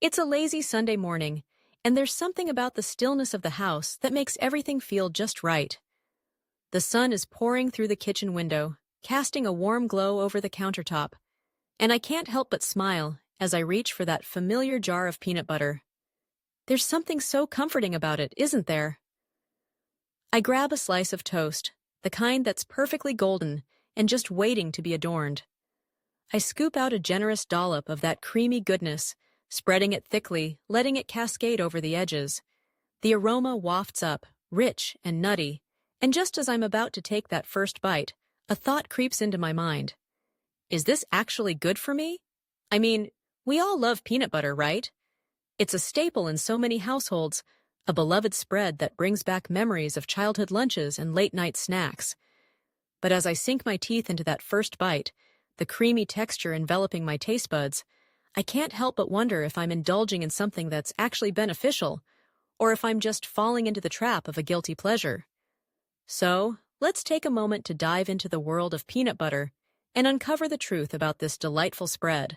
It's a lazy Sunday morning, and there's something about the stillness of the house that makes everything feel just right. The sun is pouring through the kitchen window, casting a warm glow over the countertop, and I can't help but smile as I reach for that familiar jar of peanut butter. There's something so comforting about it, isn't there? I grab a slice of toast, the kind that's perfectly golden and just waiting to be adorned. I scoop out a generous dollop of that creamy goodness, spreading it thickly, letting it cascade over the edges. The aroma wafts up, rich and nutty, and just as I'm about to take that first bite, a thought creeps into my mind. Is this actually good for me? I mean, we all love peanut butter, right? It's a staple in so many households, a beloved spread that brings back memories of childhood lunches and late-night snacks. But as I sink my teeth into that first bite, the creamy texture enveloping my taste buds, I can't help but wonder if I'm indulging in something that's actually beneficial, or if I'm just falling into the trap of a guilty pleasure. So, let's take a moment to dive into the world of peanut butter and uncover the truth about this delightful spread.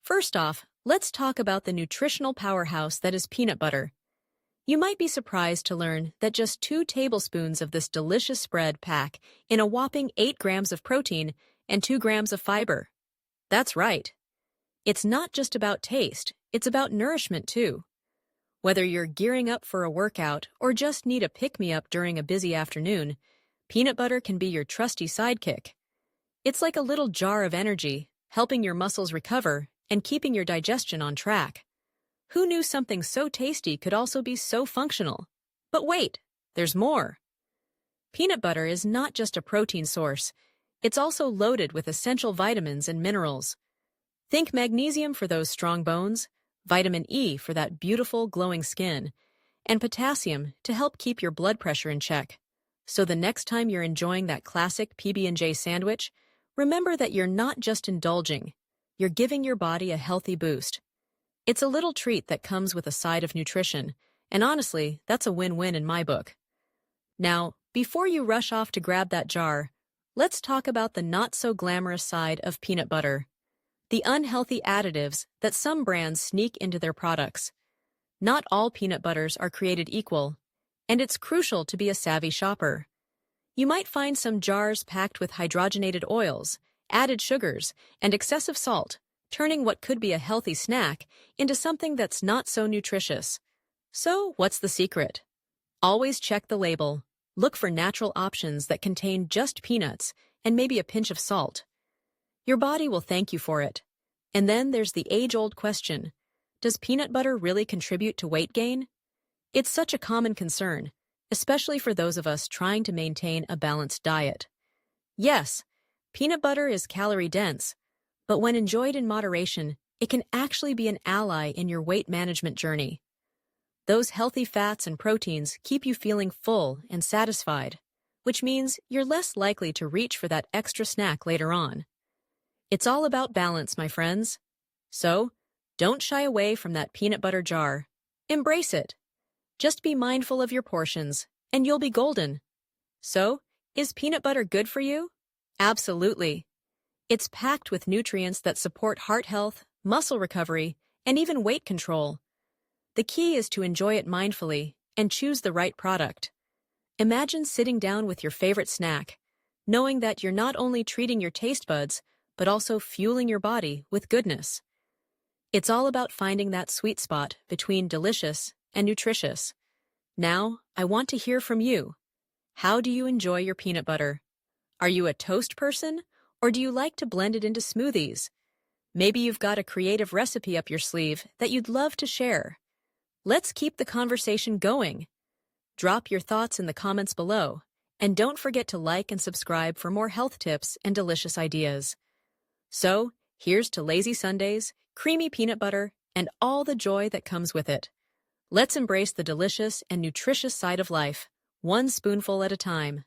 First off, let's talk about the nutritional powerhouse that is peanut butter. You might be surprised to learn that just 2 tablespoons of this delicious spread pack in a whopping 8 grams of protein and 2 grams of fiber. That's right. It's not just about taste, it's about nourishment too. Whether you're gearing up for a workout or just need a pick-me-up during a busy afternoon, peanut butter can be your trusty sidekick. It's like a little jar of energy, helping your muscles recover and keeping your digestion on track. Who knew something so tasty could also be so functional? But wait, there's more. Peanut butter is not just a protein source, it's also loaded with essential vitamins and minerals. Think magnesium for those strong bones, vitamin E for that beautiful, glowing skin, and potassium to help keep your blood pressure in check. So the next time you're enjoying that classic PB&J sandwich, remember that you're not just indulging, you're giving your body a healthy boost. It's a little treat that comes with a side of nutrition, and honestly, that's a win-win in my book. Now, before you rush off to grab that jar, let's talk about the not-so-glamorous side of peanut butter. The unhealthy additives that some brands sneak into their products. Not all peanut butters are created equal, and it's crucial to be a savvy shopper. You might find some jars packed with hydrogenated oils, added sugars, and excessive salt, turning what could be a healthy snack into something that's not so nutritious. So, what's the secret? Always check the label. Look for natural options that contain just peanuts and maybe a pinch of salt. Your body will thank you for it. And then there's the age-old question. Does peanut butter really contribute to weight gain? It's such a common concern, especially for those of us trying to maintain a balanced diet. Yes, peanut butter is calorie-dense, but when enjoyed in moderation, it can actually be an ally in your weight management journey. Those healthy fats and proteins keep you feeling full and satisfied, which means you're less likely to reach for that extra snack later on. It's all about balance, my friends. So, don't shy away from that peanut butter jar. Embrace it. Just be mindful of your portions, and you'll be golden. So, is peanut butter good for you? Absolutely. It's packed with nutrients that support heart health, muscle recovery, and even weight control. The key is to enjoy it mindfully and choose the right product. Imagine sitting down with your favorite snack, knowing that you're not only treating your taste buds, but also fueling your body with goodness. It's all about finding that sweet spot between delicious and nutritious. Now, I want to hear from you. How do you enjoy your peanut butter? Are you a toast person, or do you like to blend it into smoothies? Maybe you've got a creative recipe up your sleeve that you'd love to share. Let's keep the conversation going. Drop your thoughts in the comments below, and don't forget to like and subscribe for more health tips and delicious ideas. So, here's to lazy Sundays, creamy peanut butter, and all the joy that comes with it. Let's embrace the delicious and nutritious side of life, one spoonful at a time.